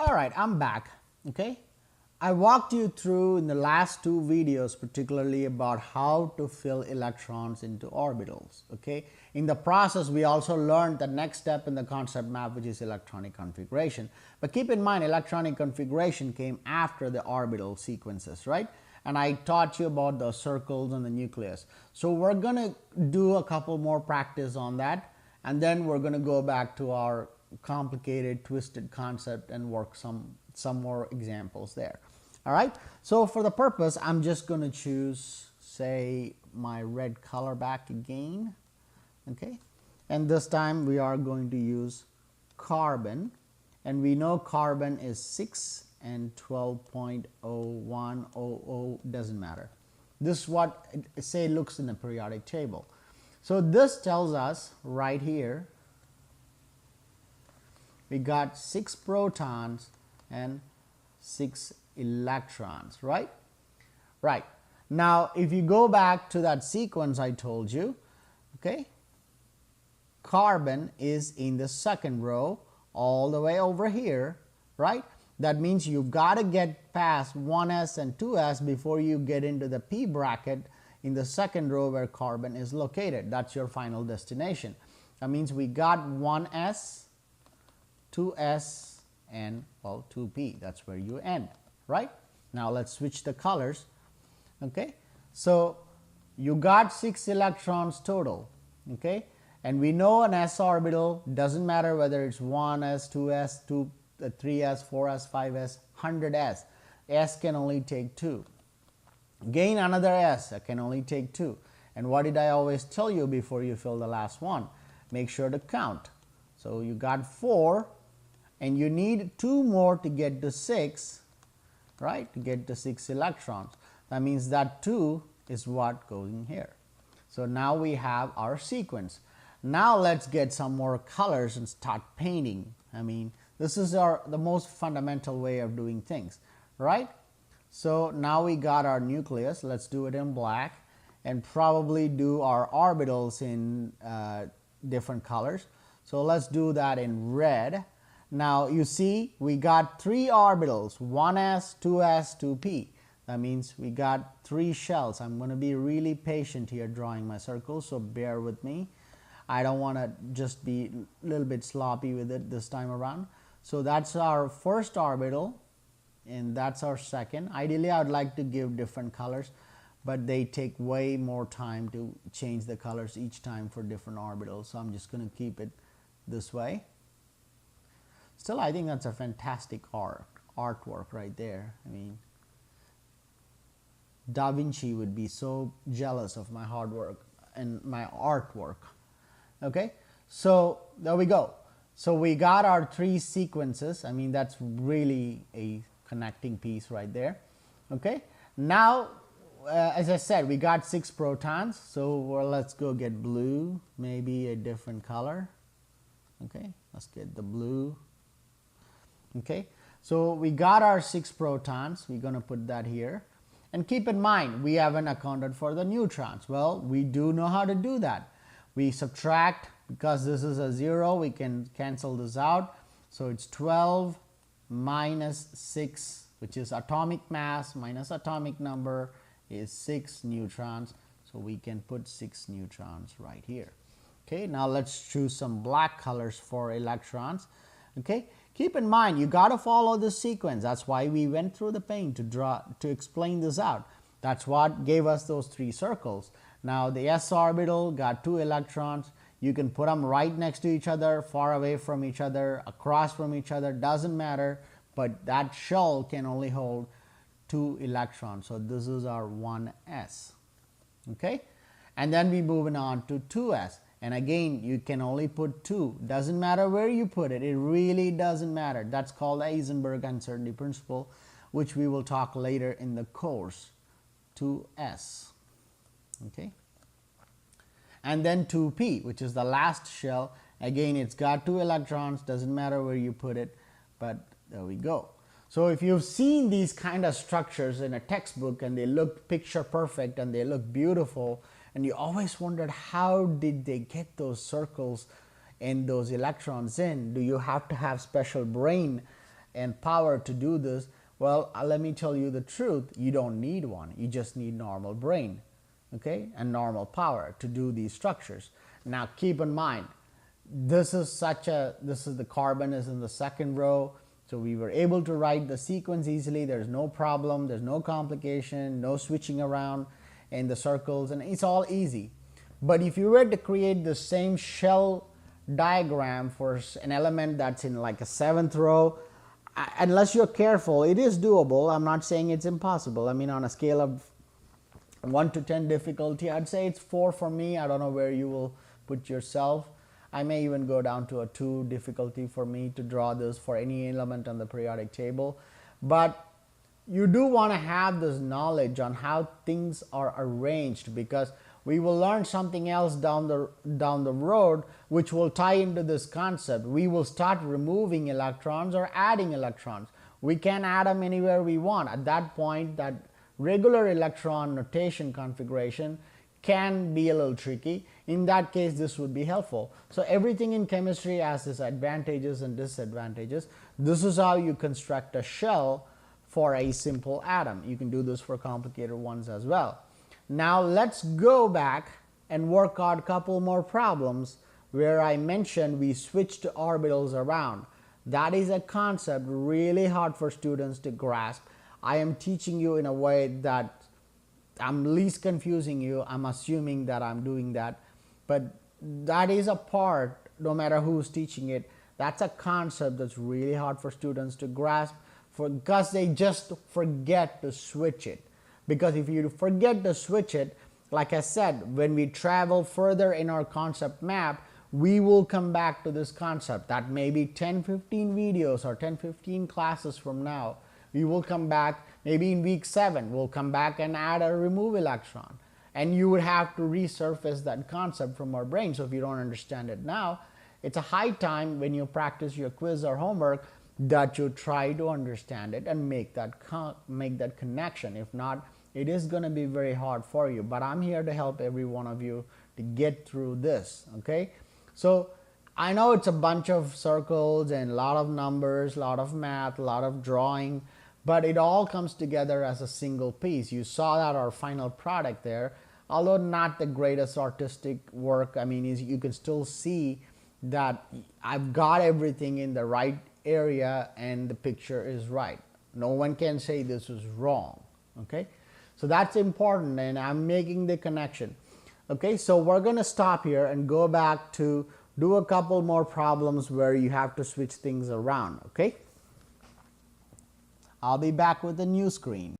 All right, I'm back. Okay, I walked you through in the last two videos particularly about how to fill electrons into orbitals. Okay, in the process we also learned the next step in the concept map, which is electronic configuration. But keep in mind, electronic configuration came after the orbital sequences, right? And I taught you about the circles and the nucleus. So we're going to do a couple more practice on that, and then we're going to go back to our complicated twisted concept and work some more examples there. All right, so for the purpose, I'm just going to choose, say, my red color back again. Okay, and this time we are going to use carbon, and we know carbon is 6 and 12.0100, doesn't matter. This is what it say looks in the periodic table. So this tells us right here we got 6 protons and 6 electrons, right? Right. Now if you go back to that sequence I told you, okay, carbon is in the second row all the way over here, right? That means you've got to get past 1s and 2s before you get into the p bracket in the second row where carbon is located. That's your final destination. That means we got 1s, 2s, and well 2p. That's where you end, right? Now let's switch the colors. Okay, so you got 6 electrons total. Okay, and we know an s orbital doesn't matter whether it's 1s, 2s, 3s, 4s, 5s, 100s. S can only take 2. Gain another s, I can only take 2. And what did I always tell you before you fill the last one? Make sure to count. So you got 4, and you need 2 more to get to 6, right? To get to 6 electrons. That means that 2 is what goes in here. So now we have our sequence. Now let's get some more colors and start painting. I mean, this is the most fundamental way of doing things, right? So now we got our nucleus. Let's do it in black and probably do our orbitals in different colors. So let's do that in red. Now you see we got 3 orbitals, 1s, 2s, 2p. That means we got 3 shells. I'm going to be really patient here drawing my circles, so bear with me. I don't want to just be a little bit sloppy with it this time around. So that's our first orbital, and that's our second. Ideally I would like to give different colors, but they take way more time to change the colors each time for different orbitals, so I'm just going to keep it this way. Still, I think that's a fantastic artwork right there. I mean, Da Vinci would be so jealous of my hard work and my artwork. Okay, so there we go. So we got our 3 sequences. I mean, that's really a connecting piece right there. Okay, now as I said, we got 6 protons. So well, let's go get blue, maybe a different color. Okay, let's get the blue. Okay, so we got our 6 protons. We're going to put that here. And keep in mind, we haven't accounted for the neutrons. Well, we do know how to do that. We subtract, because this is a 0, we can cancel this out. So it's 12 minus 6, which is atomic mass minus atomic number, is 6 neutrons. So we can put 6 neutrons right here. Okay, now let's choose some black colors for electrons. Okay, keep in mind, you got to follow the sequence. That's why we went through the paint to explain this out. That's what gave us those 3 circles. Now the s orbital got 2 electrons. You can put them right next to each other, far away from each other, across from each other, doesn't matter, but that shell can only hold 2 electrons. So this is our 1s. Okay, and then we moving on to 2s. And again, you can only put 2. Doesn't matter where you put it. It really doesn't matter. That's called the Heisenberg uncertainty principle, which we will talk later in the course. 2s. Okay. And then 2p, which is the last shell. Again, it's got 2 electrons. Doesn't matter where you put it, but there we go. So if you've seen these kind of structures in a textbook and they look picture perfect and they look beautiful, and you always wondered how did they get those circles and those electrons in, do you have to have special brain and power to do this, well, let me tell you the truth, you don't need one. You just need normal brain, okay, and normal power to do these structures. Now keep in mind, this is the carbon is in the second row, so we were able to write the sequence easily. There's no problem, there's no complication, no switching around in the circles, and it's all easy. But if you were to create the same shell diagram for an element that's in like a 7th row, unless you're careful, it is doable. I'm not saying it's impossible. I mean, on a scale of 1 to 10 difficulty, I'd say it's 4 for me. I don't know where you will put yourself. I may even go down to a 2 difficulty for me to draw this for any element on the periodic table. But you do want to have this knowledge on how things are arranged, because we will learn something else down the road which will tie into this concept. We will start removing electrons or adding electrons. We can add them anywhere we want. At that point, that regular electron notation configuration can be a little tricky. In that case, this would be helpful. So everything in chemistry has its advantages and disadvantages. This is how you construct a shell for a simple atom. You can do this for complicated ones as well. Now let's go back and work out a couple more problems where I mentioned we switched orbitals around. That is a concept really hard for students to grasp. I am teaching you in a way that I'm least confusing you. I'm assuming that I'm doing that, but that is a part, no matter who's teaching it, that's a concept that's really hard for students to grasp because they just forget to switch it. Because if you forget to switch it, like I said, when we travel further in our concept map, we will come back to this concept. That may be 10-15 videos or 10-15 classes from now. We will come back, maybe in week 7, we'll come back and add a remove electron. And you would have to resurface that concept from our brain. So if you don't understand it now, it's a high time when you practice your quiz or homework that you try to understand it and make that connection. If not, it is going to be very hard for you. But I'm here to help every one of you to get through this, okay? So I know it's a bunch of circles and a lot of numbers, a lot of math, a lot of drawing, but it all comes together as a single piece. You saw that our final product there, although not the greatest artistic work. I mean, you can still see that I've got everything in the right area and the picture is right. No one can say this is wrong, okay? So that's important, and I'm making the connection. Okay, so we're going to stop here and go back to do a couple more problems where you have to switch things around, okay? I'll be back with a new screen.